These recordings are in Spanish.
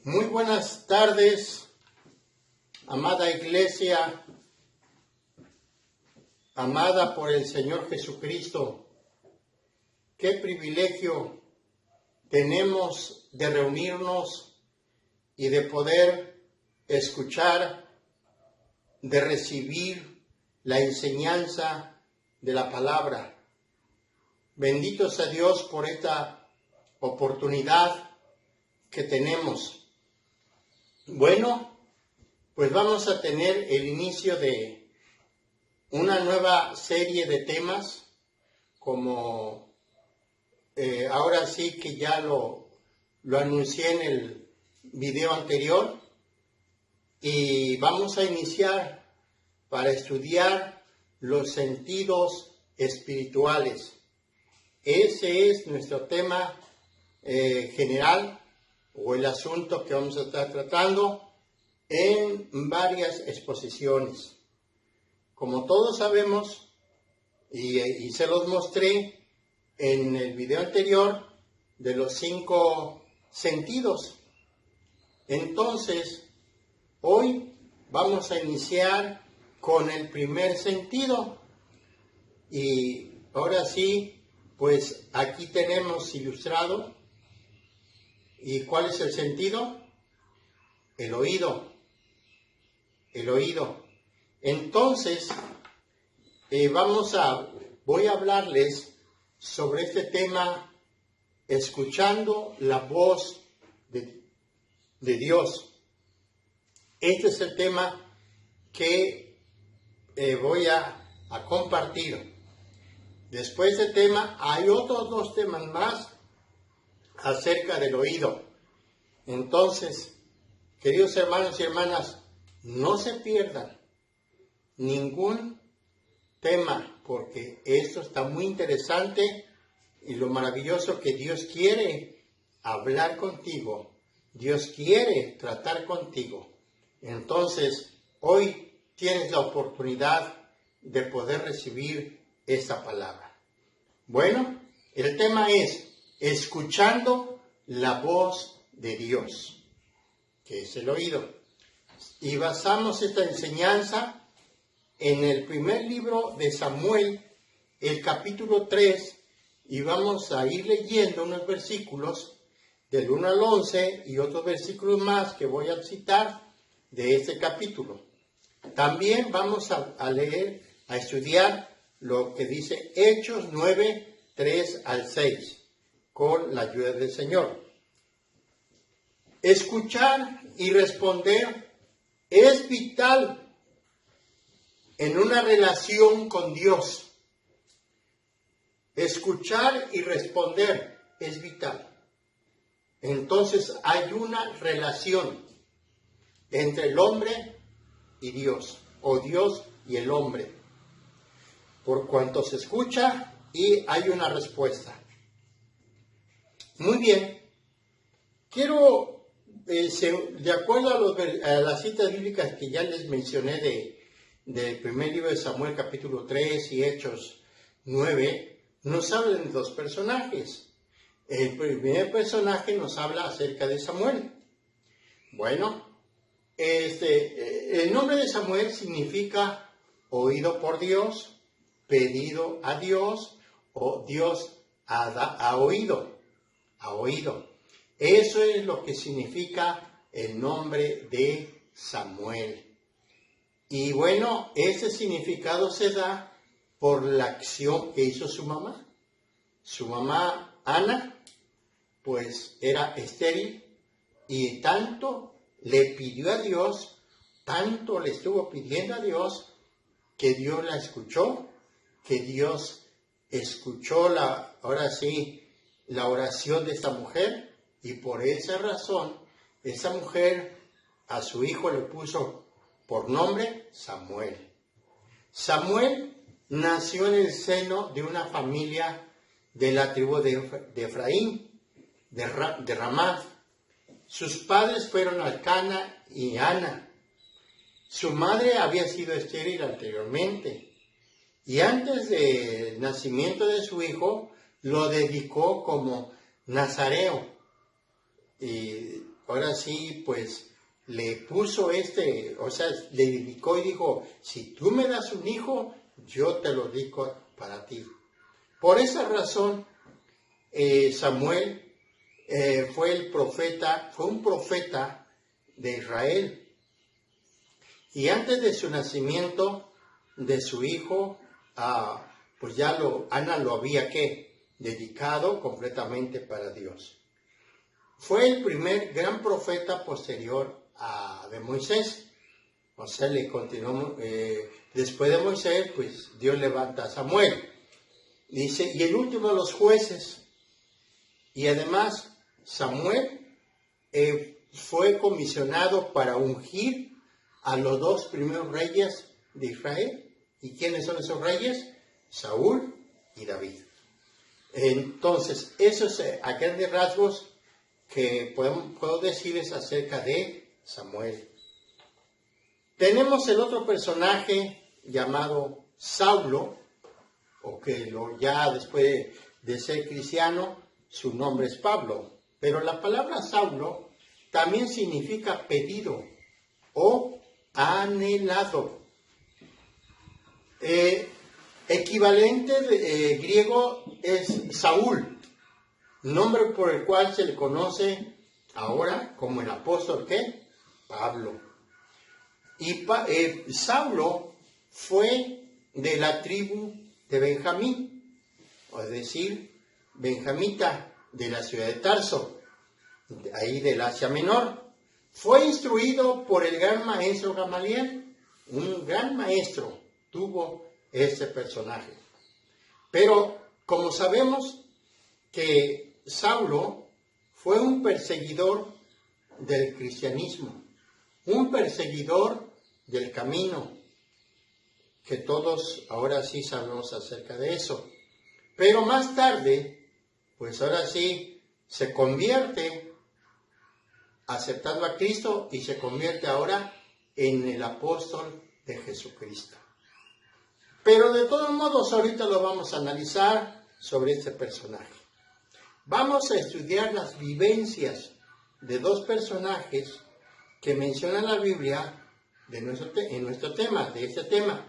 Muy buenas tardes, amada iglesia, amada por el Señor Jesucristo. Qué privilegio tenemos de reunirnos y de poder escuchar, de recibir la enseñanza de la palabra. Bendito sea Dios por esta oportunidad que tenemos. Bueno, pues vamos a tener el inicio de una nueva serie de temas, como ahora sí que ya lo anuncié en el video anterior, y vamos a iniciar para estudiar los sentidos espirituales. Ese es nuestro tema general, o el asunto que vamos a estar tratando en varias exposiciones. Como todos sabemos, y se los mostré en el video anterior, de los 5 sentidos. Entonces, hoy vamos a iniciar con el primer sentido. Y ahora sí, pues aquí tenemos ilustrado. ¿Y cuál es el sentido? El oído. El oído. Entonces, voy a hablarles sobre este tema, escuchando la voz de Dios. Este es el tema que voy a compartir. Después de este tema, hay otros 2 temas más acerca del oído. Entonces, queridos hermanos y hermanas, no se pierdan ningún tema, porque esto está muy interesante y lo maravilloso que Dios quiere hablar contigo. Dios quiere tratar contigo. Entonces, hoy tienes la oportunidad de poder recibir esta palabra. Bueno, el tema es escuchando la voz de Dios, que es el oído. Y basamos esta enseñanza en el primer libro de Samuel, el capítulo 3, y vamos a ir leyendo unos versículos del 1 al 11 y otros versículos más que voy a citar de este capítulo. También vamos a leer, a estudiar lo que dice Hechos 9, 3 al 6. Con la ayuda del Señor. Escuchar y responder es vital en una relación con Dios. Escuchar y responder es vital. Entonces hay una relación entre el hombre y Dios, o Dios y el hombre, por cuanto se escucha y hay una respuesta. Muy bien, quiero, de acuerdo a las citas bíblicas que ya les mencioné del primer libro de Samuel, capítulo 3 y Hechos 9, nos hablan de 2 personajes. El primer personaje nos habla acerca de Samuel. Bueno, el nombre de Samuel significa oído por Dios, pedido a Dios, o Dios ha oído. Ha oído. Eso es lo que significa el nombre de Samuel. Y bueno, ese significado se da por la acción que hizo su mamá. Su mamá, Ana, pues era estéril y tanto le pidió a Dios, tanto le estuvo pidiendo a Dios, que Dios la escuchó, que Dios escuchó ahora sí, la oración de esta mujer, y por esa razón, esa mujer a su hijo le puso por nombre Samuel. Samuel nació en el seno de una familia de la tribu de Efraín, de Ramá. Sus padres fueron Elcana y Ana. Su madre había sido estéril anteriormente, y antes del nacimiento de su hijo, lo dedicó como nazareo. Y ahora sí, pues le puso o sea, le dedicó y dijo, si tú me das un hijo, yo te lo dedico para ti. Por esa razón, Samuel fue un profeta de Israel. Y antes de su nacimiento, de su hijo, pues ya Ana lo había dedicado completamente para Dios. Fue el primer gran profeta posterior de Moisés. O sea, le continuó, después de Moisés, pues Dios levanta a Samuel. Dice, y el último de los jueces. Y además, Samuel fue comisionado para ungir a los 2 primeros reyes de Israel. ¿Y quiénes son esos reyes? Saúl y David. Entonces, eso es a grandes rasgos que puedo decirles acerca de Samuel. Tenemos el otro personaje llamado Saulo, o que ya después de ser cristiano, su nombre es Pablo. Pero la palabra Saulo también significa pedido o anhelado. Equivalente griego es Saúl, nombre por el cual se le conoce ahora como el apóstol Pablo. Y Saulo fue de la tribu de Benjamín, es decir, benjamita de la ciudad de Tarso, ahí del Asia Menor. Fue instruido por el gran maestro Gamaliel, un gran maestro tuvo este personaje. Pero como sabemos que Saulo fue un perseguidor del cristianismo, un perseguidor del camino, que todos ahora sí sabemos acerca de eso. Pero más tarde, pues ahora sí, se convierte aceptando a Cristo y se convierte ahora en el apóstol de Jesucristo. Pero de todos modos, ahorita lo vamos a analizar sobre este personaje. Vamos a estudiar las vivencias de 2 personajes que menciona la Biblia en nuestro tema, de este tema.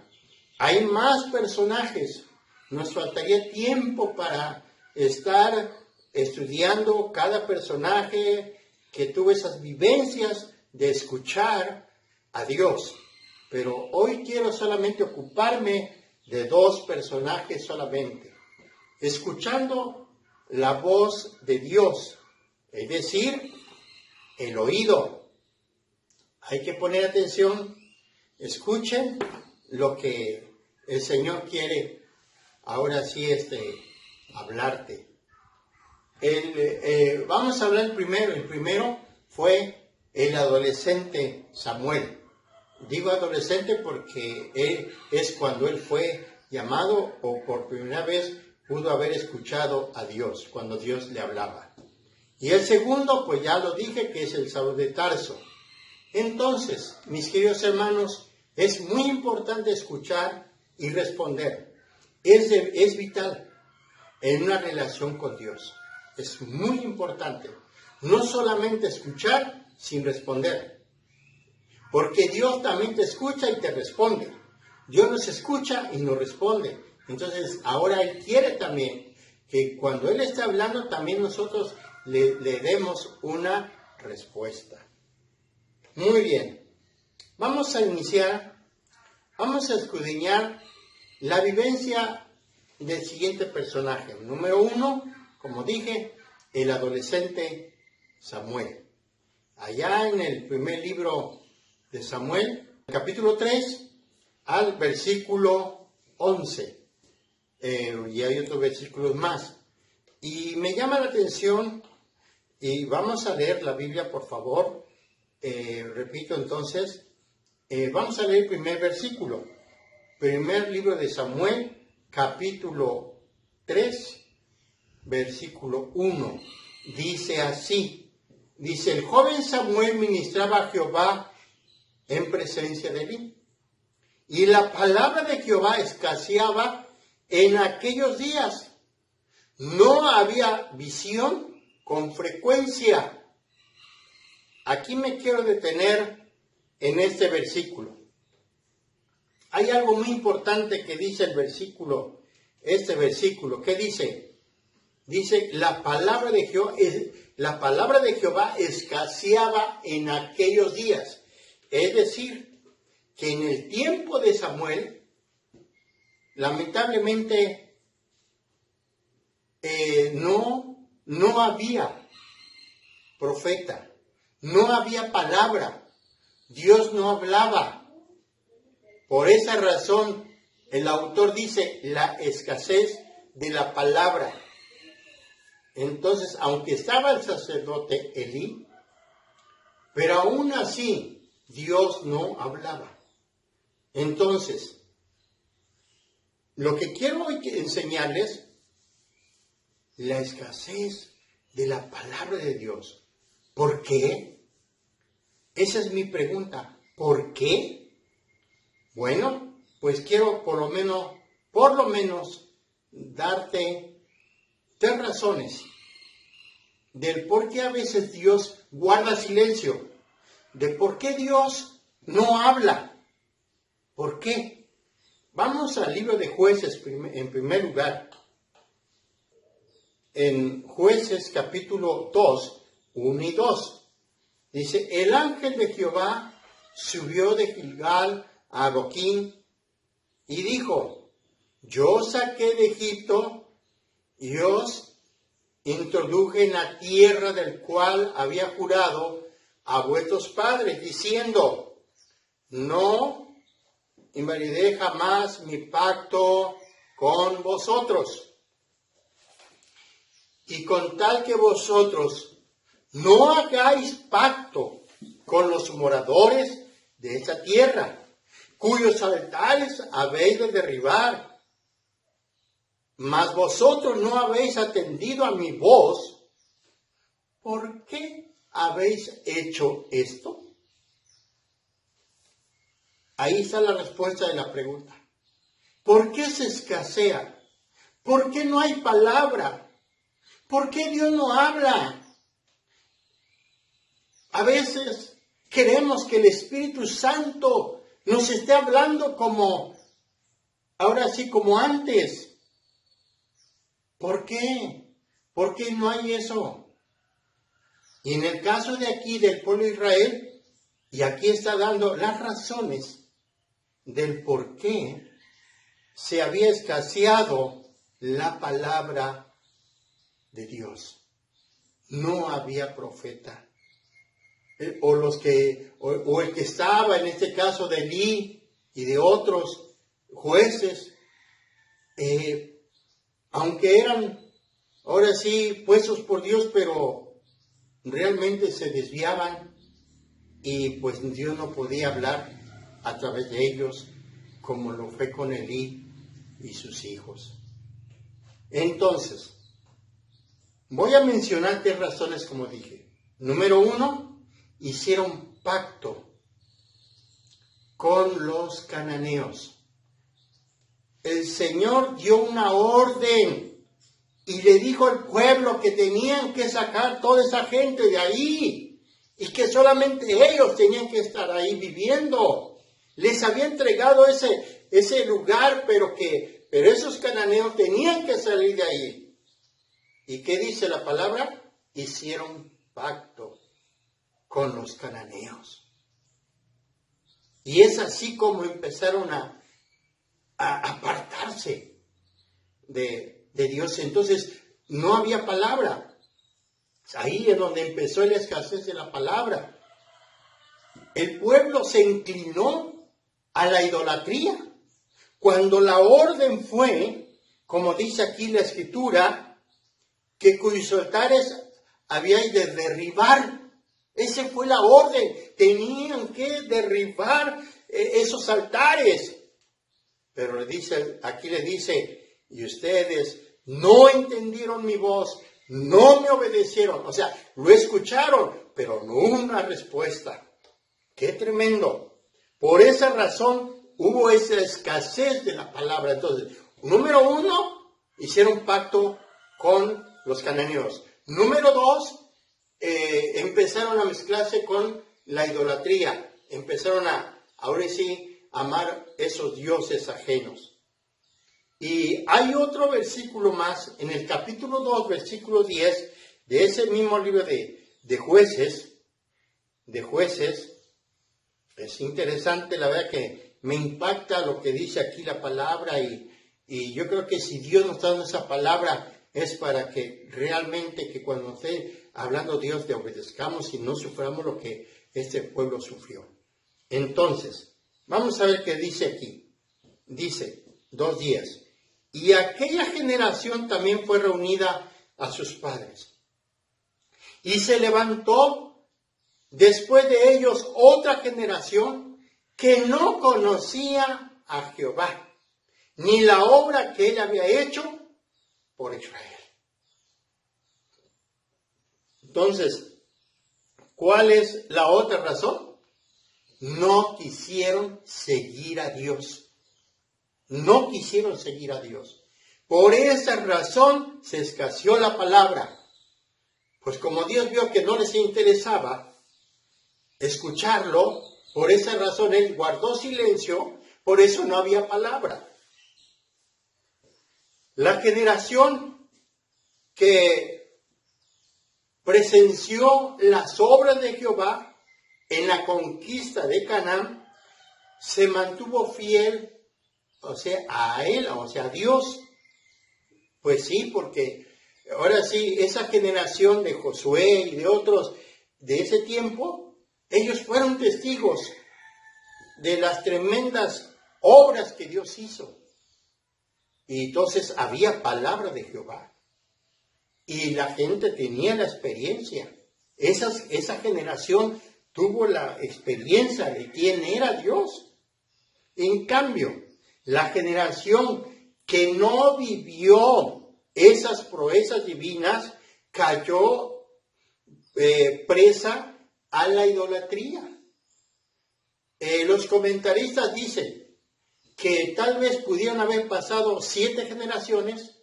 Hay más personajes. Nos faltaría tiempo para estar estudiando cada personaje que tuvo esas vivencias de escuchar a Dios. Pero hoy quiero solamente ocuparme de 2 personajes solamente. Escuchando la voz de Dios, es decir, el oído. Hay que poner atención, escuchen lo que el Señor quiere ahora sí hablarte. Vamos a hablar primero. El primero fue el adolescente Samuel. Digo adolescente porque es cuando él fue llamado o por primera vez pudo haber escuchado a Dios, cuando Dios le hablaba. Y el segundo, pues ya lo dije, que es el Saúl de Tarso. Entonces, mis queridos hermanos, es muy importante escuchar y responder. Es vital en una relación con Dios. Es muy importante. No solamente escuchar sin responder. Porque Dios también te escucha y te responde. Dios nos escucha y nos responde. Entonces, ahora Él quiere también que cuando Él está hablando, también nosotros le demos una respuesta. Muy bien. Vamos a iniciar, vamos a escudriñar la vivencia del siguiente personaje. Número 1, como dije, el adolescente Samuel. Allá en el primer libro de Samuel, capítulo 3, al versículo 11. Y hay otros versículos más. Y me llama la atención, y vamos a leer la Biblia, por favor. Repito entonces, vamos a leer el primer versículo. Primer libro de Samuel, capítulo 3, versículo 1. Dice así, dice, el joven Samuel ministraba a Jehová en presencia de él. Y la palabra de Jehová escaseaba en aquellos días. No había visión con frecuencia. aquí me quiero detener en este versículo. Hay algo muy importante que dice el versículo, este versículo. ¿Qué dice? Dice, la palabra de Jehová escaseaba en aquellos días. Es decir, que en el tiempo de Samuel, lamentablemente, no había profeta, no había palabra, Dios no hablaba. Por esa razón, el autor dice la escasez de la palabra. Entonces, aunque estaba el sacerdote Elí, pero aún así Dios no hablaba. Entonces, lo que quiero hoy enseñarles, la escasez de la palabra de Dios. ¿Por qué? Esa es mi pregunta. ¿Por qué? Bueno, pues quiero por lo menos darte 3 razones del por qué a veces Dios guarda silencio, de por qué Dios no habla. ¿Por qué? Vamos al libro de Jueces en primer lugar. En Jueces capítulo 2, 1 y 2. Dice, el ángel de Jehová subió de Gilgal a Boquín y dijo, yo saqué de Egipto y os introduje en la tierra del cual había jurado a vuestros padres, diciendo, no invalidé jamás mi pacto con vosotros. Y con tal que vosotros no hagáis pacto con los moradores de esta tierra, cuyos altares habéis de derribar, mas vosotros no habéis atendido a mi voz, ¿por qué habéis hecho esto? Ahí está la respuesta de la pregunta. ¿Por qué se escasea? ¿Por qué no hay palabra? ¿Por qué Dios no habla? A veces queremos que el Espíritu Santo nos esté hablando ahora sí, como antes. ¿Por qué? ¿Por qué no hay eso? Y en el caso de aquí, del pueblo de Israel, y aquí está dando las razones del por qué se había escaseado la palabra de Dios. No había profeta. O el que estaba en este caso de Elí y de otros jueces, aunque eran ahora sí puestos por Dios, pero realmente se desviaban y pues Dios no podía hablar a través de ellos como lo fue con Elí y sus hijos. Entonces, voy a mencionar 3 razones como dije. Número 1, hicieron pacto con los cananeos. El Señor dio una orden y le dijo al pueblo que tenían que sacar toda esa gente de ahí y que solamente ellos tenían que estar ahí viviendo. Les había entregado ese lugar, pero esos cananeos tenían que salir de ahí. ¿Y qué dice la palabra? Hicieron pacto con los cananeos. Y es así como empezaron a apartarse de Dios. Entonces, no había palabra. Ahí es donde empezó la escasez de la palabra. El pueblo se inclinó a la idolatría. Cuando la orden fue, como dice aquí la Escritura, que cuyos altares habíais de derribar. Esa fue la orden. Tenían que derribar esos altares. Pero aquí le dice, y ustedes no entendieron mi voz, no me obedecieron. O sea, lo escucharon, pero no una respuesta. ¡Qué tremendo! Por esa razón hubo esa escasez de la palabra. Entonces, número 1, hicieron pacto con los cananeos. Número 2, empezaron a mezclarse con la idolatría, empezaron ahora sí, amar esos dioses ajenos. Y hay otro versículo más, en el capítulo 2, versículo 10, de ese mismo libro de Jueces, es interesante, la verdad que me impacta lo que dice aquí la palabra y yo creo que si Dios nos está dando esa palabra es para que realmente que cuando esté hablando Dios le obedezcamos y no suframos lo que este pueblo sufrió. Entonces, vamos a ver qué dice aquí. Dice 2:10. Y aquella generación también fue reunida a sus padres. Y se levantó después de ellos otra generación que no conocía a Jehová, ni la obra que él había hecho por Israel. Entonces, ¿cuál es la otra razón? No quisieron seguir a Dios. No quisieron seguir a Dios. Por esa razón se escaseó la palabra. Pues como Dios vio que no les interesaba escucharlo, por esa razón él guardó silencio, por eso no había palabra. La generación que presenció las obras de Jehová en la conquista de Canaán, se mantuvo fiel, a él, a Dios. Pues sí, porque ahora sí, esa generación de Josué y de otros de ese tiempo, ellos fueron testigos de las tremendas obras que Dios hizo. Y entonces había palabra de Jehová. Y la gente tenía la experiencia. Esa generación tuvo la experiencia de quién era Dios. En cambio, la generación que no vivió esas proezas divinas cayó presa a la idolatría. Los comentaristas dicen que tal vez pudieran haber pasado 7 generaciones,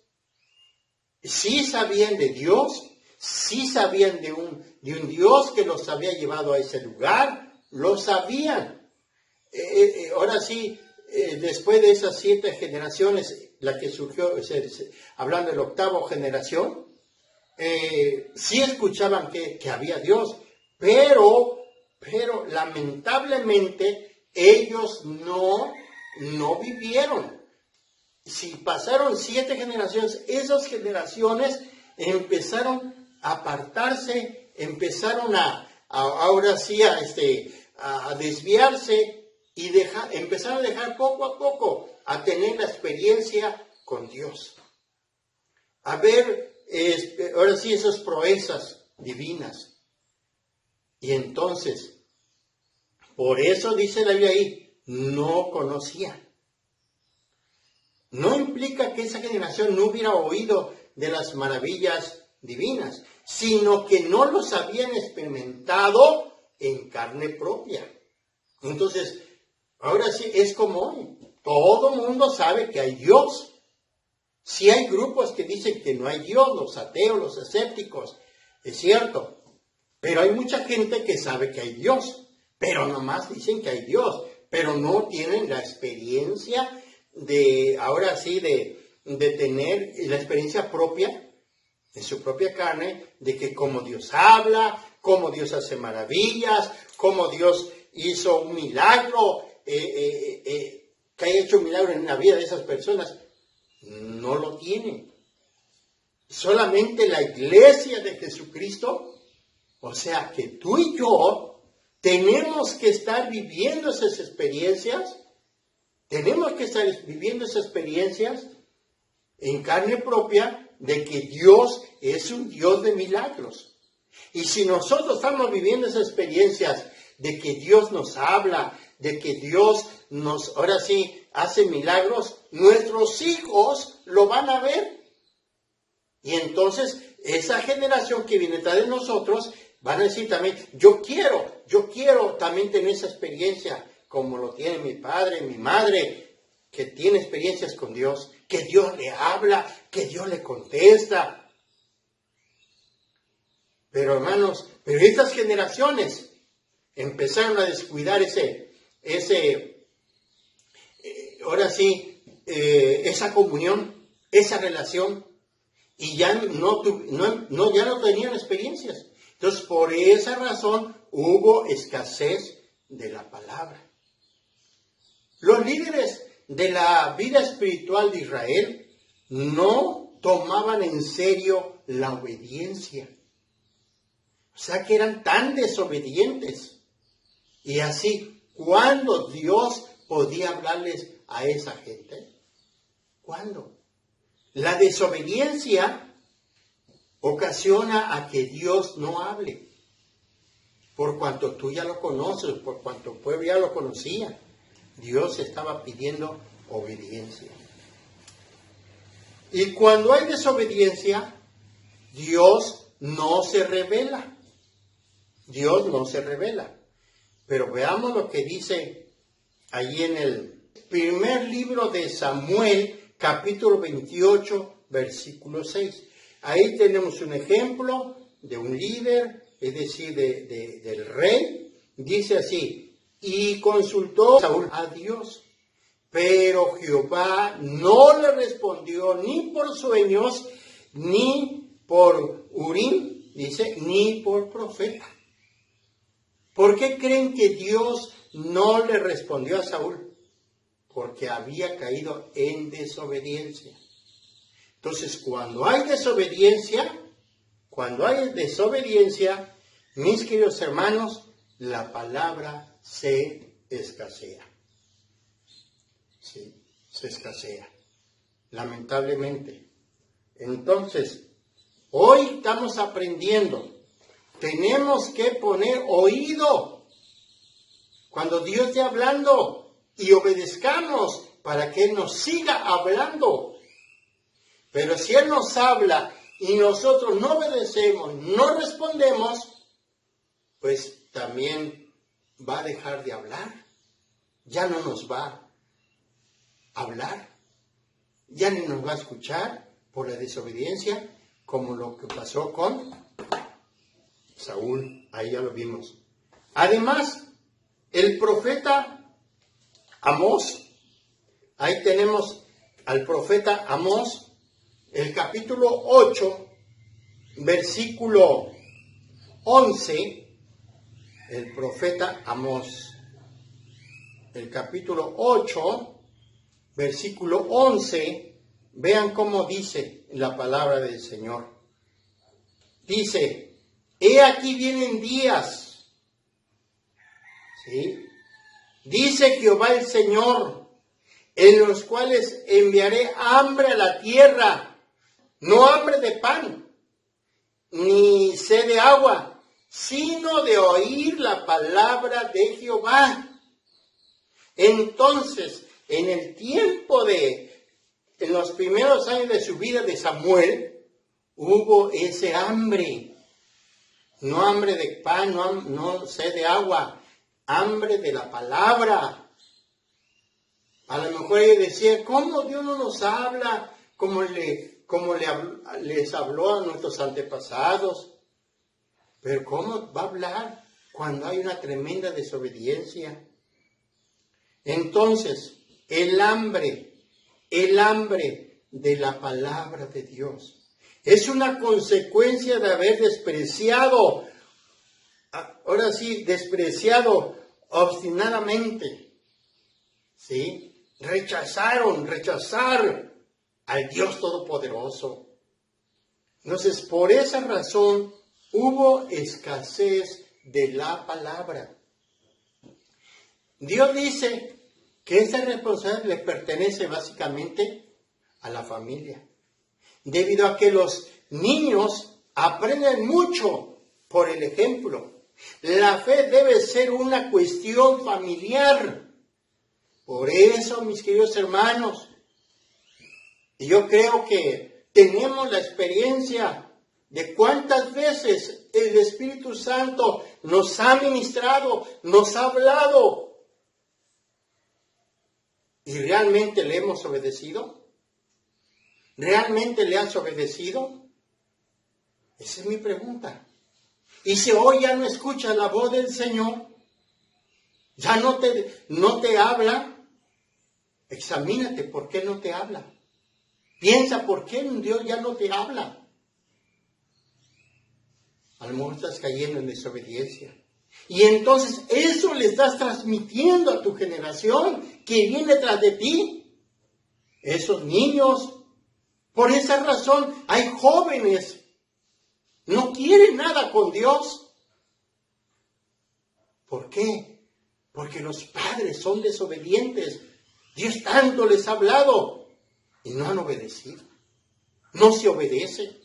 sí sabían de Dios, sí sabían de un Dios que los había llevado a ese lugar, lo sabían. Ahora sí, después de esas 7 generaciones, la que surgió, hablando de la 8ª generación, sí escuchaban que había Dios, pero lamentablemente ellos no vivieron. Si pasaron 7 generaciones, esas generaciones empezaron a apartarse, empezaron ahora sí a desviarse y empezaron a dejar poco a poco a tener la experiencia con Dios. A ver, ahora sí, esas proezas divinas. Y entonces, por eso dice la Biblia ahí, no conocía. No implica que esa generación no hubiera oído de las maravillas divinas, sino que no los habían experimentado en carne propia. Entonces, ahora sí, es como hoy. Todo mundo sabe que hay Dios. Sí hay grupos que dicen que no hay Dios, los ateos, los escépticos, es cierto. Pero hay mucha gente que sabe que hay Dios, pero nomás dicen que hay Dios, pero no tienen la experiencia ahora sí, de tener la experiencia propia, en su propia carne, de que como Dios habla, como Dios hace maravillas, como Dios hizo un milagro, que haya hecho un milagro en la vida de esas personas, no lo tienen. Solamente la iglesia de Jesucristo, o sea que tú y yo tenemos que estar viviendo esas experiencias, tenemos que estar viviendo esas experiencias en carne propia de que Dios es un Dios de milagros. Y si nosotros estamos viviendo esas experiencias de que Dios nos habla, de que Dios ahora sí, hace milagros, nuestros hijos lo van a ver. Y entonces, esa generación que viene detrás de nosotros, van a decir también, yo quiero también tener esa experiencia, como lo tiene mi padre, mi madre, que tiene experiencias con Dios, que Dios le habla, que Dios le contesta. Pero hermanos, pero estas generaciones empezaron a descuidar esa comunión, esa relación, y ya no tenían experiencias. Entonces, por esa razón hubo escasez de la palabra. Los líderes de la vida espiritual de Israel no tomaban en serio la obediencia. O sea que eran tan desobedientes. Y así, ¿cuándo Dios podía hablarles a esa gente? ¿Cuándo? La desobediencia ocasiona a que Dios no hable. Por cuanto tú ya lo conoces, por cuanto el pueblo ya lo conocía, Dios estaba pidiendo obediencia. Y cuando hay desobediencia, Dios no se revela. Dios no se revela. Pero veamos lo que dice allí en el primer libro de Samuel, capítulo 28, versículo 6. Ahí tenemos un ejemplo de un líder, es decir, del rey. Dice así: y consultó Saúl a Dios, pero Jehová no le respondió ni por sueños, ni por Urim, dice, ni por profeta. ¿Por qué creen que Dios no le respondió a Saúl? Porque había caído en desobediencia. Entonces, cuando hay desobediencia, mis queridos hermanos, la palabra se escasea. Sí, se escasea, lamentablemente. Entonces, hoy estamos aprendiendo. Tenemos que poner oído cuando Dios esté hablando y obedezcamos para que Él nos siga hablando. Pero si Él nos habla y nosotros no obedecemos, no respondemos, pues también va a dejar de hablar. Ya no nos va a hablar. Ya ni nos va a escuchar por la desobediencia, como lo que pasó con Saúl. Ahí ya lo vimos. Además, el profeta Amós, ahí tenemos al profeta Amós, el capítulo 8, versículo 11, el profeta Amós, el capítulo 8, versículo 11, vean cómo dice la palabra del Señor. Dice: he aquí vienen días, ¿sí? Dice Jehová el Señor, en los cuales enviaré hambre a la tierra, no hambre de pan, ni sed de agua, sino de oír la palabra de Jehová. Entonces, en los primeros años de su vida de Samuel, hubo ese hambre. No hambre de pan, no sed de agua, hambre de la palabra. A lo mejor ellos decían: ¿cómo Dios no nos habla como les habló a nuestros antepasados? Pero ¿cómo va a hablar cuando hay una tremenda desobediencia? Entonces, el hambre de la palabra de Dios es una consecuencia de haber despreciado obstinadamente, ¿sí? Rechazar al Dios Todopoderoso. Entonces, por esa razón, hubo escasez de la palabra. Dios dice que esa responsabilidad le pertenece básicamente a la familia, debido a que los niños aprenden mucho por el ejemplo. La fe debe ser una cuestión familiar. Por eso, mis queridos hermanos, yo creo que tenemos la experiencia de cuántas veces el Espíritu Santo nos ha ministrado, nos ha hablado. ¿Y realmente le hemos obedecido? ¿Realmente le has obedecido? Esa es mi pregunta. Y si hoy ya no escuchas la voz del Señor, ya no te habla, examínate por qué no te habla. Piensa por qué Dios ya no te habla. A lo mejor estás cayendo en desobediencia. Y entonces eso le estás transmitiendo a tu generación que viene tras de ti. Esos niños. Por esa razón hay jóvenes. No quieren nada con Dios. ¿Por qué? Porque los padres son desobedientes. Dios tanto les ha hablado y no han obedecido. No se obedece.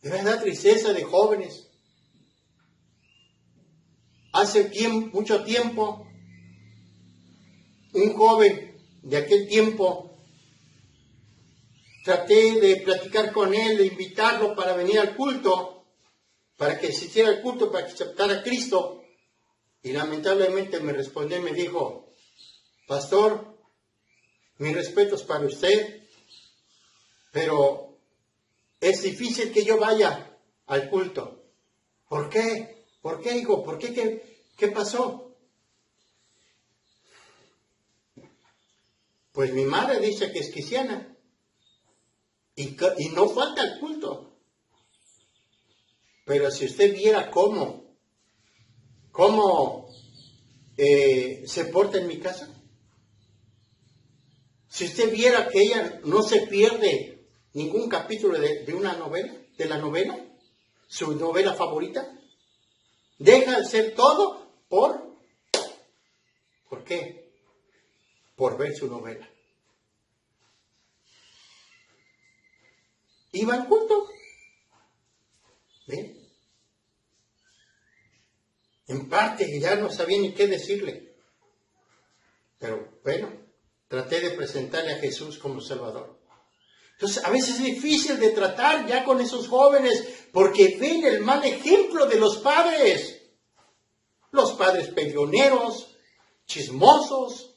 De verdad, tristeza de jóvenes. Hace mucho tiempo, un joven de aquel tiempo, traté de platicar con él, de invitarlo para venir al culto, para que asistiera al culto, para que aceptara a Cristo. Y lamentablemente me respondió y me dijo, pastor, mis respetos para usted, pero es difícil que yo vaya al culto. ¿Por qué? ¿Por qué, hijo? ¿Por qué? ¿Qué pasó? Pues mi madre dice que es cristiana y no falta el culto. Pero si usted viera cómo se porta en mi casa, si usted viera que ella no se pierde ningún capítulo de una novela, de la novela, su novela favorita, deja de ser todo ¿por qué? Por ver su novela. Iba al culto. ¿Ven? En parte ya no sabía ni qué decirle. Pero bueno, traté de presentarle a Jesús como Salvador. Entonces, a veces es difícil de tratar ya con esos jóvenes porque ven el mal ejemplo de los padres. Los padres peleoneros, chismosos,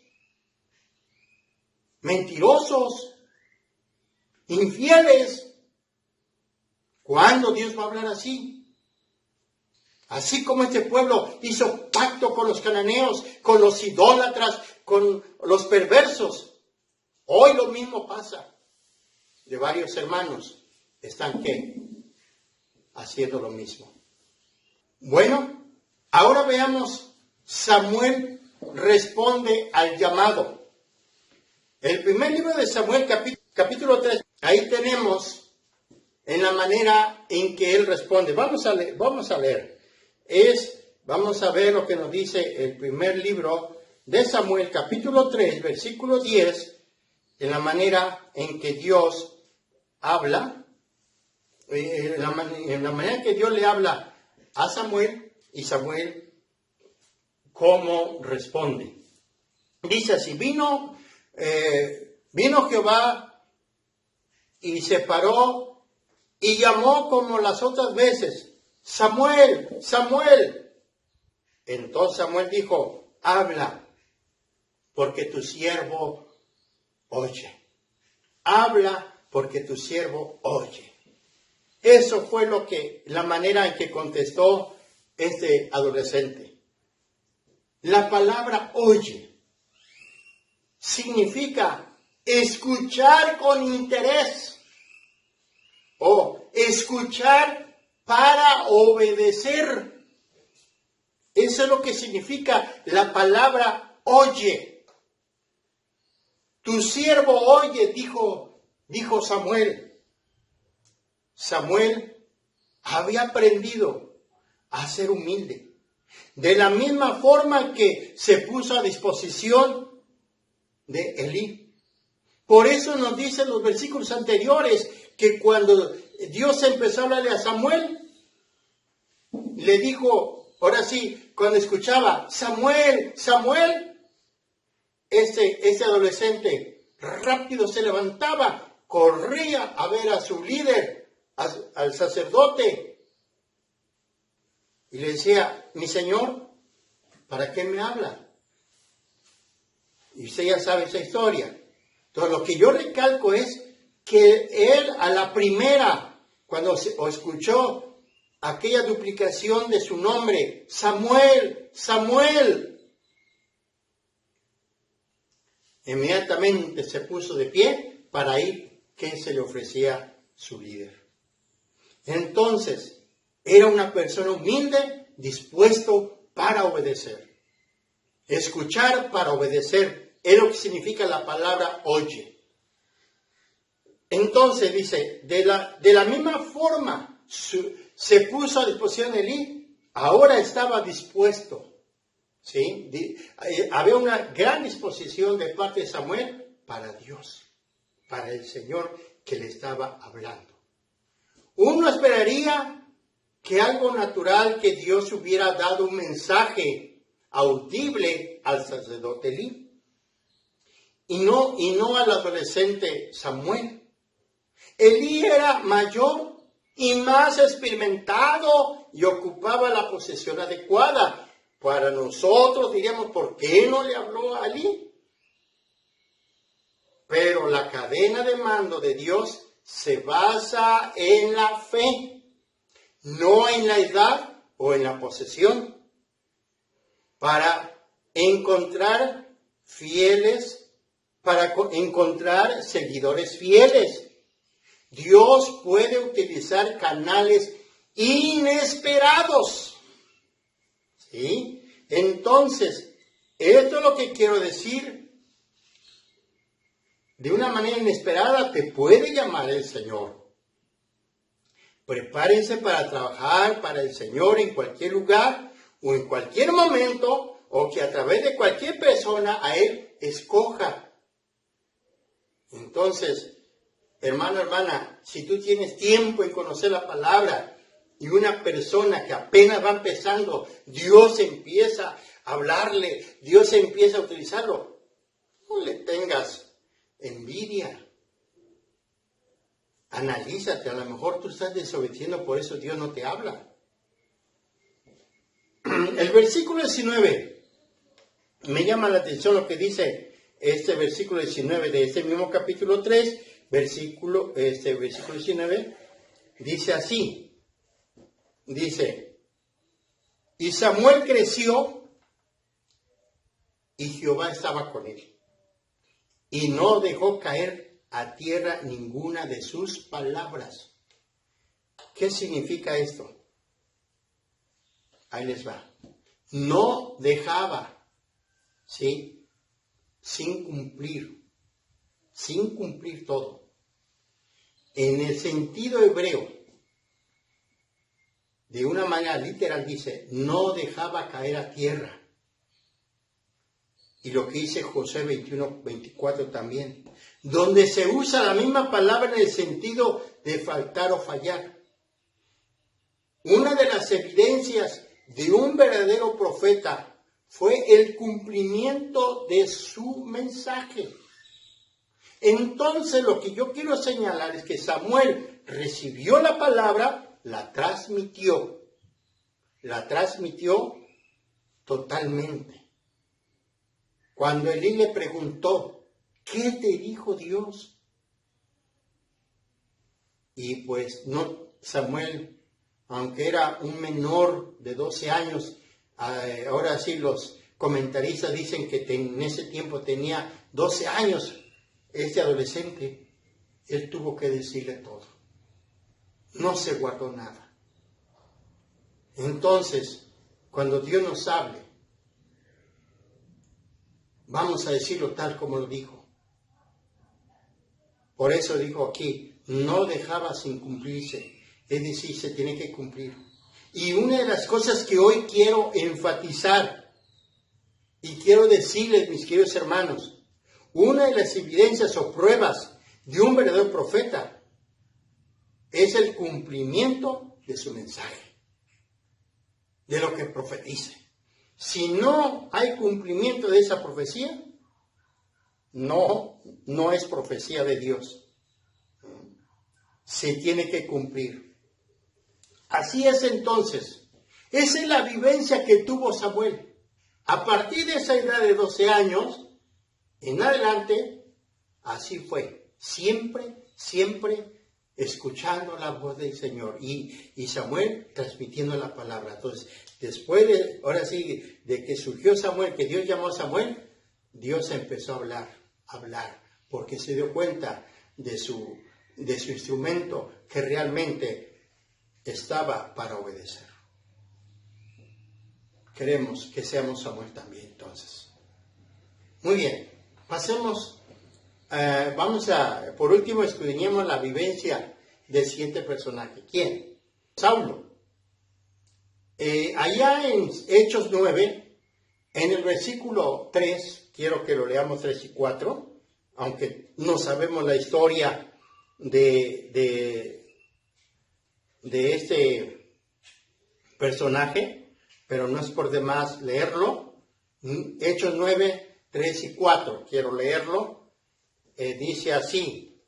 mentirosos, infieles. ¿Cuándo Dios va a hablar así? Así como este pueblo hizo pacto con los cananeos, con los idólatras, con los perversos. Hoy lo mismo pasa. De varios hermanos están ¿qué? Haciendo lo mismo. Bueno, ahora veamos, Samuel responde al llamado. El primer libro de Samuel, capítulo 3, ahí tenemos en la manera en que él responde. Vamos a leer. Vamos a ver lo que nos dice el primer libro de Samuel, capítulo 3, versículo 10, en la manera en que Dios habla, en la manera en que Dios le habla a Samuel, y Samuel cómo responde. Dice así, vino Jehová y se paró y llamó como las otras veces, Samuel, Samuel. Entonces Samuel dijo, habla, porque tu siervo oye. Habla, porque tu siervo oye. Eso fue la manera en que contestó este adolescente. La palabra oye significa escuchar con interés o escuchar para obedecer. Eso es lo que significa la palabra oye. Tu siervo oye, dijo Samuel. Samuel había aprendido a ser humilde. De la misma forma que se puso a disposición de Elí. Por eso nos dicen los versículos anteriores que cuando Dios empezó a hablarle a Samuel, le dijo, ahora sí, cuando escuchaba, Samuel, Samuel, ese adolescente rápido se levantaba, corría a ver a su líder, al sacerdote, y le decía, mi señor, ¿para qué me habla? Y usted ya sabe esa historia. Entonces lo que yo recalco es que él a la primera, cuando escuchó aquella duplicación de su nombre, Samuel, Samuel. Inmediatamente se puso de pie para ir que se le ofrecía su líder. Entonces, era una persona humilde, dispuesto para obedecer. Escuchar para obedecer es lo que significa la palabra oye. Entonces dice, de la misma forma se puso a disposición de Elí, ahora estaba dispuesto. ¿Sí? Había una gran disposición de parte de Samuel para Dios, para el Señor que le estaba hablando. Uno esperaría que algo natural, que Dios hubiera dado un mensaje audible al sacerdote Elí y no al adolescente Samuel. Elí era mayor y más experimentado y ocupaba la posición adecuada. Para nosotros diríamos, ¿por qué no le habló a Elí? Pero la cadena de mando de Dios se basa en la fe, no en la edad o en la posesión. Para encontrar seguidores fieles, Dios puede utilizar canales inesperados. ¿Sí? Entonces, esto es lo que quiero decir. De una manera inesperada te puede llamar el Señor. Prepárense para trabajar para el Señor en cualquier lugar o en cualquier momento, o que a través de cualquier persona a Él escoja. Entonces, hermano, hermana, si tú tienes tiempo en conocer la palabra y una persona que apenas va empezando, Dios empieza a hablarle, Dios empieza a utilizarlo, no le tengas envidia. Analízate, a lo mejor tú estás desobedeciendo, por eso Dios no te habla. El versículo 19, me llama la atención lo que dice este versículo 19 de este mismo capítulo 3, versículo 19, dice así, dice, y Samuel creció y Jehová estaba con él. Y no dejó caer a tierra ninguna de sus palabras. ¿Qué significa esto? Ahí les va. No dejaba, ¿sí? Sin cumplir todo. En el sentido hebreo, de una manera literal dice, no dejaba caer a tierra. Y lo que dice Josué 21:24 también, donde se usa la misma palabra en el sentido de faltar o fallar. Una de las evidencias de un verdadero profeta fue el cumplimiento de su mensaje. Entonces lo que yo quiero señalar es que Samuel recibió la palabra, la transmitió totalmente. Cuando Elí le preguntó, ¿qué te dijo Dios? Y pues no, Samuel, aunque era un menor de 12 años, ahora sí los comentaristas dicen que en ese tiempo tenía 12 años, este adolescente, él tuvo que decirle todo. No se guardó nada. Entonces, cuando Dios nos hable, vamos a decirlo tal como lo dijo. Por eso dijo aquí, no dejaba sin cumplirse. Es decir, se tiene que cumplir. Y una de las cosas que hoy quiero enfatizar y quiero decirles, mis queridos hermanos, una de las evidencias o pruebas de un verdadero profeta es el cumplimiento de su mensaje, de lo que profetice. Si no hay cumplimiento de esa profecía, no es profecía de Dios. Se tiene que cumplir. Así es entonces. Esa es la vivencia que tuvo Samuel. A partir de esa edad de 12 años, en adelante, así fue. Siempre escuchando la voz del Señor y Samuel transmitiendo la palabra. Entonces, después de, ahora sí, de que surgió Samuel, que Dios llamó a Samuel, Dios empezó a hablar, porque se dio cuenta de su instrumento que realmente estaba para obedecer. Queremos que seamos Samuel también, entonces. Muy bien, pasemos. Por último, escudriñemos la vivencia del siguiente personaje. ¿Quién? Saulo. Allá en Hechos 9, en el versículo 3, quiero que lo leamos 3 y 4, aunque no sabemos la historia de este personaje, pero no es por demás leerlo. Hechos 9, 3 y 4, quiero leerlo. Dice así: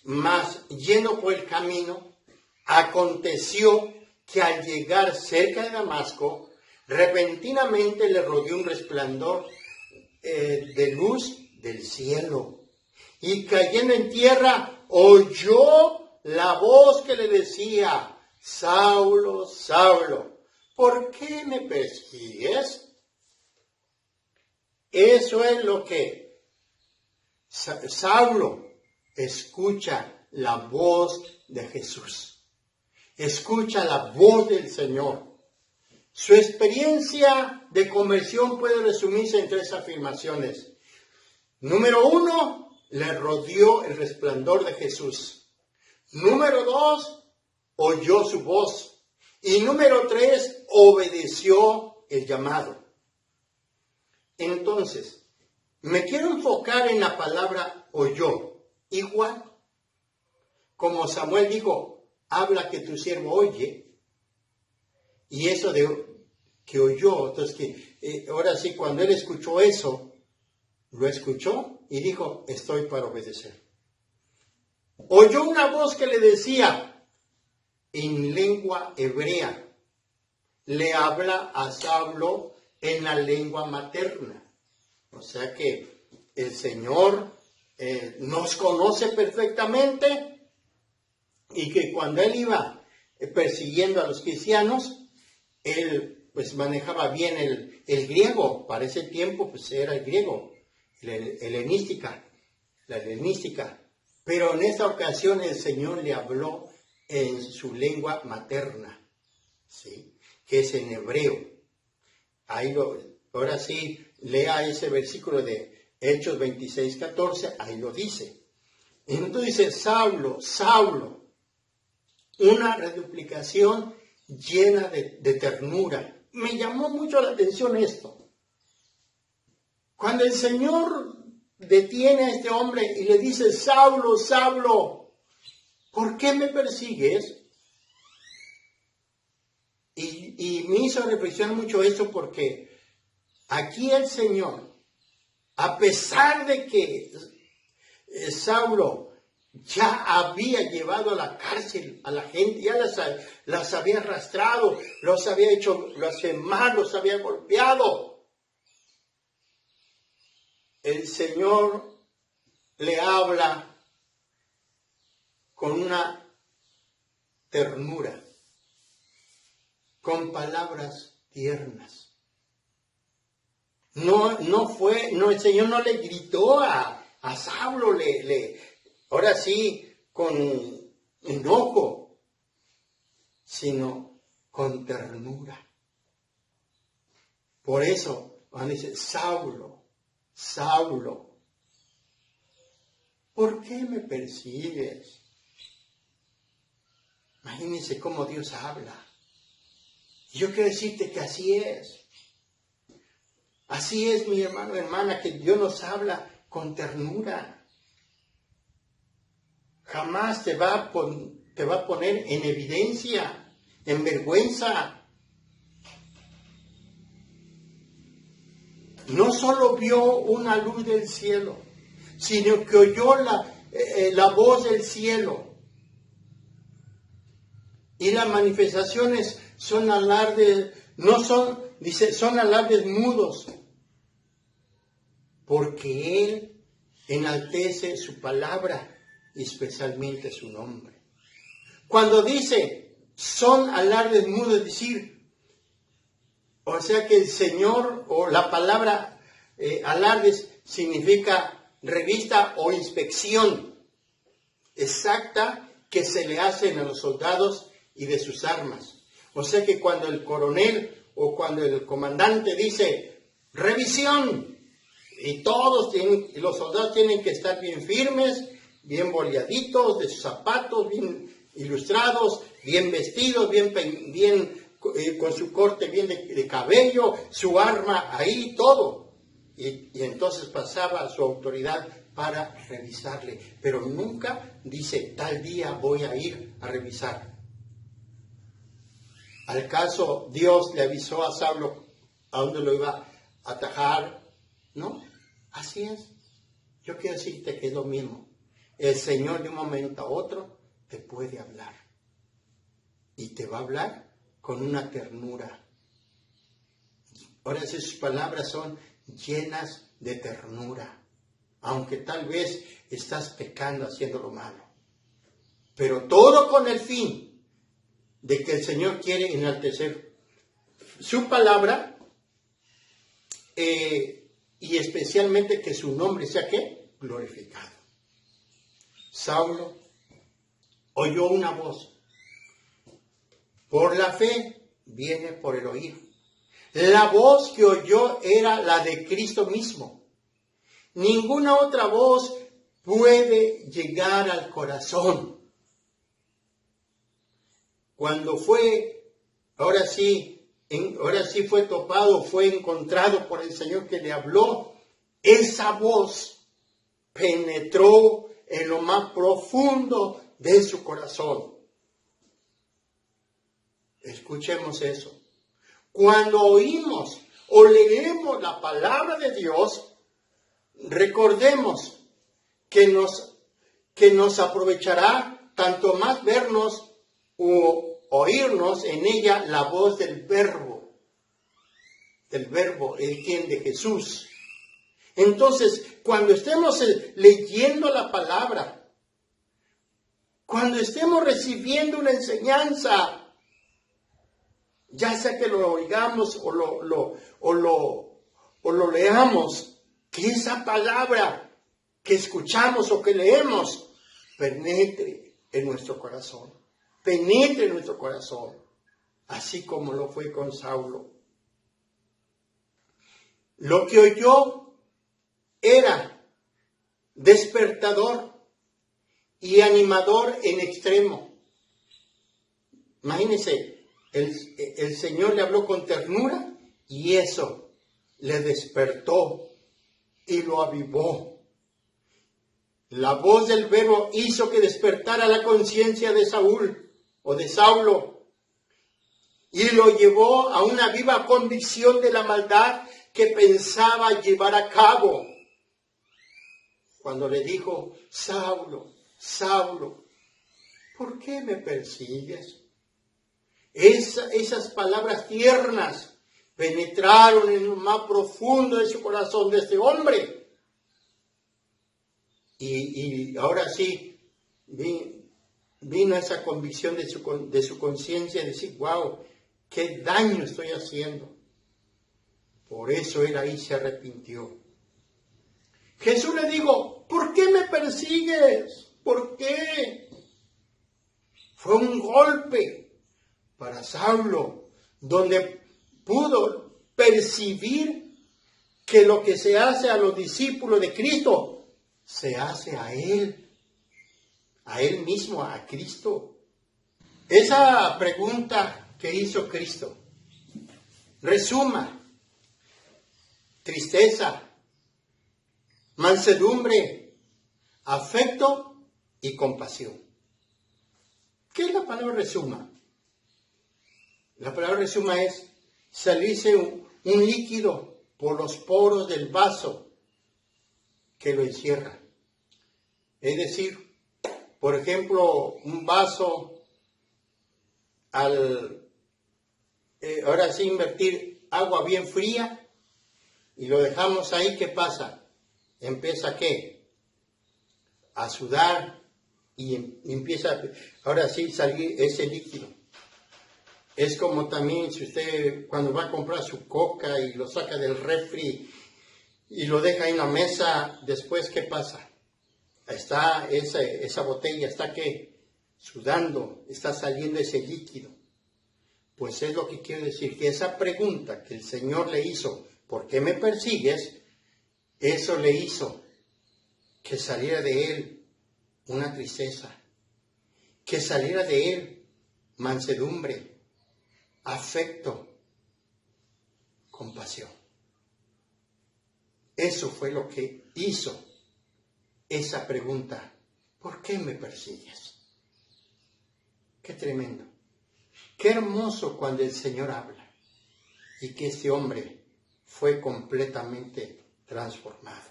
mas yendo por el camino, aconteció que al llegar cerca de Damasco, repentinamente le rodeó un resplandor de luz del cielo, y cayendo en tierra, oyó la voz que le decía: Saulo, Saulo, ¿por qué me persigues? Eso es lo que Saulo escucha, la voz de Jesús. Escucha la voz del Señor. Su experiencia de conversión puede resumirse en 3 afirmaciones. Número 1, le rodeó el resplandor de Jesús. Número 2, oyó su voz. Y número 3, obedeció el llamado. Entonces, me quiero enfocar en la palabra oyó. Igual, como Samuel dijo, habla que tu siervo oye. Y eso de que oyó, entonces ahora sí, cuando él escuchó eso, lo escuchó y dijo: estoy para obedecer. Oyó una voz que le decía en lengua hebrea. Le habla a Saulo en la lengua materna. O sea que el Señor nos conoce perfectamente, y que cuando Él iba persiguiendo a los cristianos, Él pues manejaba bien el griego. Para ese tiempo pues era el griego, la helenística. Pero en esta ocasión el Señor le habló en su lengua materna, ¿sí? Que es en hebreo. Ahora sí, lea ese versículo de Hechos 26, 14, ahí lo dice. Y entonces dice: Saulo, Saulo. Una reduplicación llena de ternura. Me llamó mucho la atención esto. Cuando el Señor detiene a este hombre y le dice: Saulo, Saulo, ¿por qué me persigues? Y me hizo reflexionar mucho esto, porque aquí el Señor, a pesar de que Saulo ya había llevado a la cárcel a la gente, ya las había arrastrado, los había hecho mal, los había golpeado, el Señor le habla con una ternura, con palabras tiernas. El Señor no le gritó a Saulo, ahora sí, con enojo, sino con ternura. Por eso, cuando dice: Saulo, Saulo, ¿por qué me persigues? Imagínense cómo Dios habla. Y yo quiero decirte que así es. Así es, mi hermano, hermana, que Dios nos habla con ternura. Jamás te va a poner en evidencia, en vergüenza. No solo vio una luz del cielo, sino que oyó la voz del cielo. Y las manifestaciones son alardes, son alardes mudos, porque Él enaltece su palabra y especialmente su nombre. Cuando dice, son alardes mudos, es decir, o sea que el Señor, o la palabra alardes, significa revista o inspección exacta que se le hacen a los soldados y de sus armas. O sea que cuando el coronel o cuando el comandante dice, revisión, y los soldados tienen que estar bien firmes, bien boleaditos, de sus zapatos, bien ilustrados, bien vestidos, con su corte bien de cabello, su arma ahí, todo. Y entonces pasaba a su autoridad para revisarle. Pero nunca dice, tal día voy a ir a revisar. Al caso, Dios le avisó a Saulo a dónde lo iba a atajar, ¿no? Así es. Yo quiero decirte que es lo mismo. El Señor de un momento a otro te puede hablar. Y te va a hablar con una ternura. Ahora sí, sus palabras son llenas de ternura. Aunque tal vez estás pecando haciendo lo malo. Pero todo con el fin de que el Señor quiere enaltecer su palabra y especialmente que su nombre sea ¿qué? Glorificado. Saulo oyó una voz. Por la fe viene por el oír. La voz que oyó era la de Cristo mismo. Ninguna otra voz puede llegar al corazón. Cuando ahora sí fue topado, fue encontrado por el Señor que le habló, esa voz penetró en lo más profundo de su corazón. Escuchemos eso. Cuando oímos o leemos la palabra de Dios, recordemos que nos aprovechará tanto más vernos o oírnos en ella la voz del verbo, el quien de Jesús. Entonces, cuando estemos leyendo la palabra, cuando estemos recibiendo una enseñanza, ya sea que lo oigamos o lo leamos, que esa palabra que escuchamos o que leemos penetre en nuestro corazón. Penetre en nuestro corazón, así como lo fue con Saulo. Lo que oyó era despertador y animador en extremo. Imagínense, el Señor le habló con ternura y eso le despertó y lo avivó. La voz del verbo hizo que despertara la conciencia de Saúl o de Saulo y lo llevó a una viva convicción de la maldad que pensaba llevar a cabo. Cuando le dijo, Saulo, Saulo, ¿por qué me persigues? Esas palabras tiernas penetraron en lo más profundo de su corazón de este hombre. Y ahora sí, vino esa convicción de su conciencia, de decir, wow, qué daño estoy haciendo. Por eso él ahí se arrepintió. Jesús le dijo, ¿por qué me persigues? ¿Por qué? Fue un golpe para Saulo, donde pudo percibir que lo que se hace a los discípulos de Cristo, se hace a él mismo, a Cristo. Esa pregunta que hizo Cristo, resuma, tristeza, mansedumbre, afecto y compasión. ¿Qué es la palabra resuma? La palabra resuma es salirse un líquido por los poros del vaso que lo encierra. Es decir, por ejemplo, un vaso, ahora sí invertir agua bien fría y lo dejamos ahí, ¿qué pasa? Empieza ¿qué? A sudar y empieza ahora sí salir ese líquido. Es como también si usted cuando va a comprar su coca y lo saca del refri y lo deja en la mesa, después ¿qué pasa? Está esa botella, está ¿qué? Sudando, está saliendo ese líquido. Pues es lo que quiero decir, que esa pregunta que el Señor le hizo, ¿por qué me persigues? Eso le hizo que saliera de él una tristeza, que saliera de él mansedumbre, afecto, compasión. Eso fue lo que hizo esa pregunta, ¿por qué me persigues? Qué tremendo, qué hermoso cuando el Señor habla y que este hombre fue completamente transformado.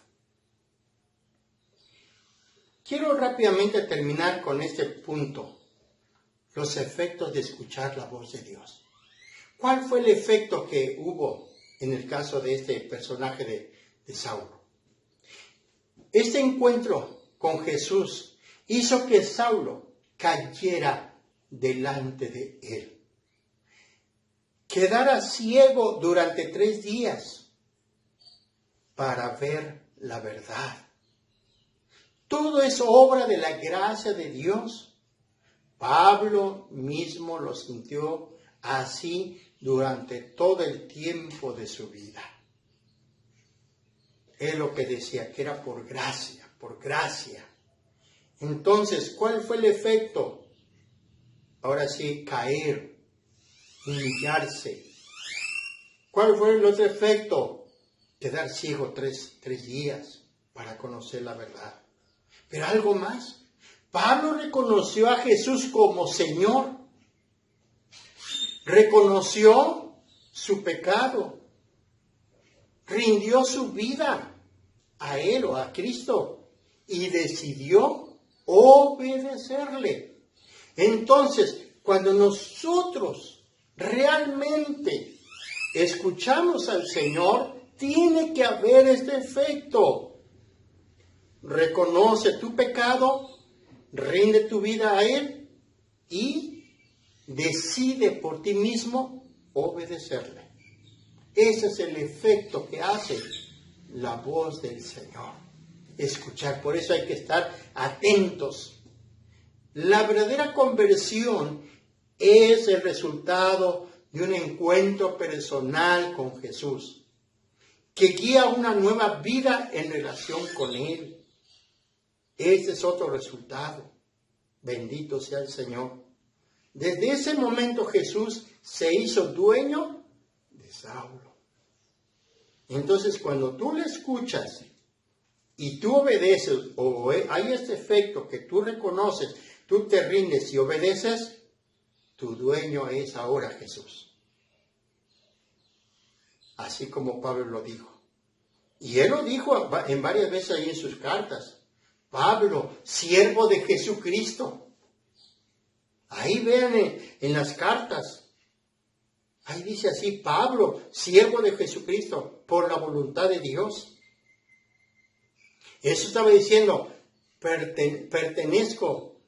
Quiero rápidamente terminar con este punto, los efectos de escuchar la voz de Dios. ¿Cuál fue el efecto que hubo en el caso de este personaje de Saulo? Este encuentro con Jesús hizo que Saulo cayera delante de él. Quedara ciego durante 3 días para ver la verdad. Todo es obra de la gracia de Dios. Pablo mismo lo sintió así durante todo el tiempo de su vida. Es lo que decía, que era por gracia, por gracia. Entonces, ¿cuál fue el efecto? Ahora sí, caer, humillarse. ¿Cuál fue el otro efecto? Quedar ciego 3 días para conocer la verdad. Pero algo más. Pablo reconoció a Jesús como Señor. Reconoció su pecado. Rindió su vida a Él o a Cristo y decidió obedecerle. Entonces, cuando nosotros realmente escuchamos al Señor, tiene que haber este efecto. Reconoce tu pecado, rinde tu vida a Él y decide por ti mismo obedecerle. Ese es el efecto que hace la voz del Señor. Escuchar, por eso hay que estar atentos. La verdadera conversión es el resultado de un encuentro personal con Jesús, que guía una nueva vida en relación con Él. Ese es otro resultado. Bendito sea el Señor. Desde ese momento Jesús se hizo dueño de Saulo. Entonces, cuando tú le escuchas y tú obedeces, o hay este efecto que tú reconoces, tú te rindes y obedeces, tu dueño es ahora Jesús. Así como Pablo lo dijo. Y él lo dijo en varias veces ahí en sus cartas. Pablo, siervo de Jesucristo. Ahí vean en las cartas. Ahí dice así, Pablo, siervo de Jesucristo, por la voluntad de Dios. Eso estaba diciendo, pertenezco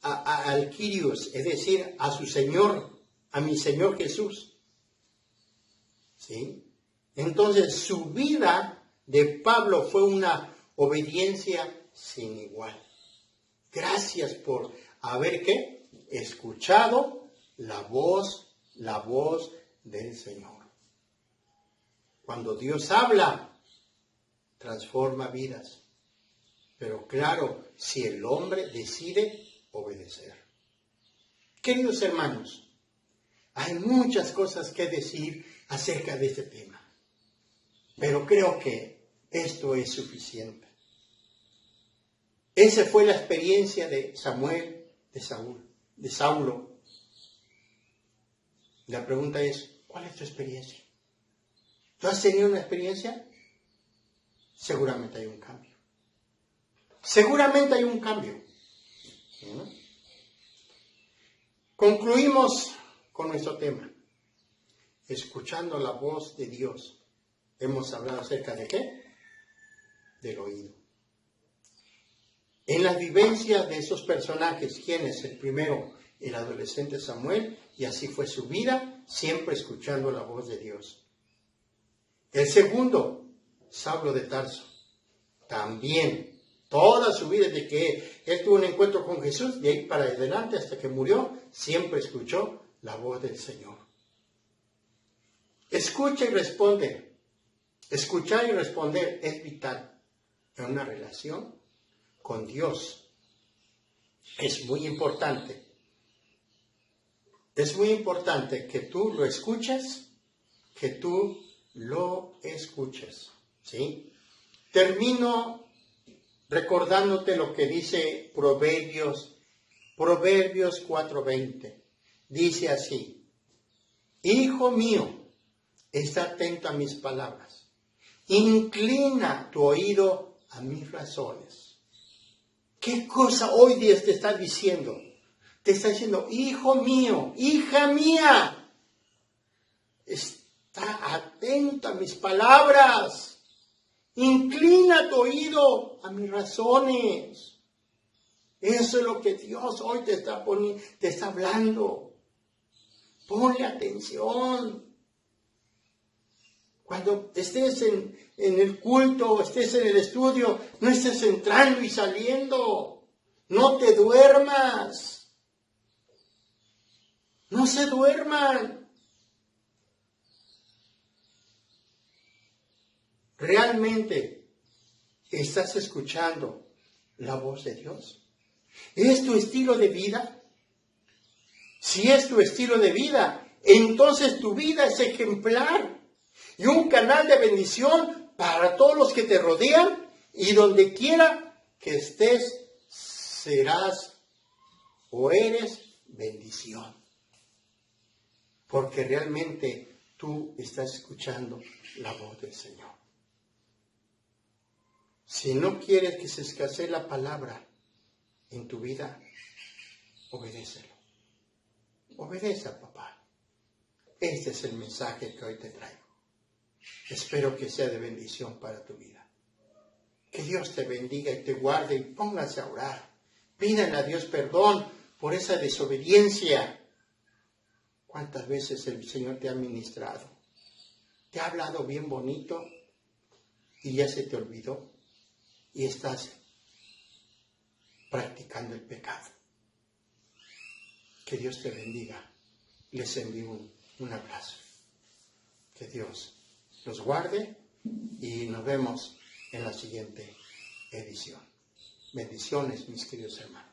al Kyrios, es decir, a su Señor, a mi Señor Jesús. ¿Sí? Entonces, su vida de Pablo fue una obediencia sin igual. Gracias por haber ¿qué? Escuchado la voz del Señor. Cuando Dios habla, transforma vidas. Pero claro, si el hombre decide obedecer. Queridos hermanos, hay muchas cosas que decir acerca de este tema. Pero creo que esto es suficiente. Esa fue la experiencia de Samuel, de Saulo. La pregunta es, ¿cuál es tu experiencia? ¿Tú has tenido una experiencia? Seguramente hay un cambio. Seguramente hay un cambio. Concluimos con nuestro tema. Escuchando la voz de Dios. Hemos hablado acerca de ¿qué? Del oído. en la vivencia de esos personajes. ¿Quién es? El primero, el adolescente Samuel, y así fue su vida, siempre escuchando la voz de Dios. El segundo, Saulo de Tarso, también toda su vida, desde que él tuvo un encuentro con Jesús, de ahí para adelante hasta que murió, siempre escuchó la voz del Señor. Escucha y responde. Escuchar y responder es vital en una relación con Dios. Es muy importante. Es muy importante que tú lo escuches, que tú lo escuches. ¿Sí? Termino recordándote lo que dice Proverbios 4:20. Dice así: Hijo mío, está atento a mis palabras. Inclina tu oído a mis razones. ¿Qué cosa hoy Dios te está diciendo? Te está diciendo, hijo mío, hija mía, está atento a mis palabras. Inclina tu oído a mis razones. Eso es lo que Dios hoy te está hablando. Ponle atención. Cuando estés en el culto, estés en el estudio, no estés entrando y saliendo. No te duermas. No se duerman. ¿Realmente estás escuchando la voz de Dios? ¿Es tu estilo de vida? Si es tu estilo de vida, entonces tu vida es ejemplar y un canal de bendición para todos los que te rodean, y donde quiera que estés, serás o eres bendición. Porque realmente tú estás escuchando la voz del Señor. Si no quieres que se escasee la palabra en tu vida, obedécelo. Obedece a papá. Este es el mensaje que hoy te traigo. Espero que sea de bendición para tu vida. Que Dios te bendiga y te guarde, y póngase a orar. Pídanle a Dios perdón por esa desobediencia. ¿Cuántas veces el Señor te ha ministrado? Te ha hablado bien bonito y ya se te olvidó y estás practicando el pecado. Que Dios te bendiga. Les envío un abrazo. Que Dios los guarde y nos vemos en la siguiente edición. Bendiciones, mis queridos hermanos.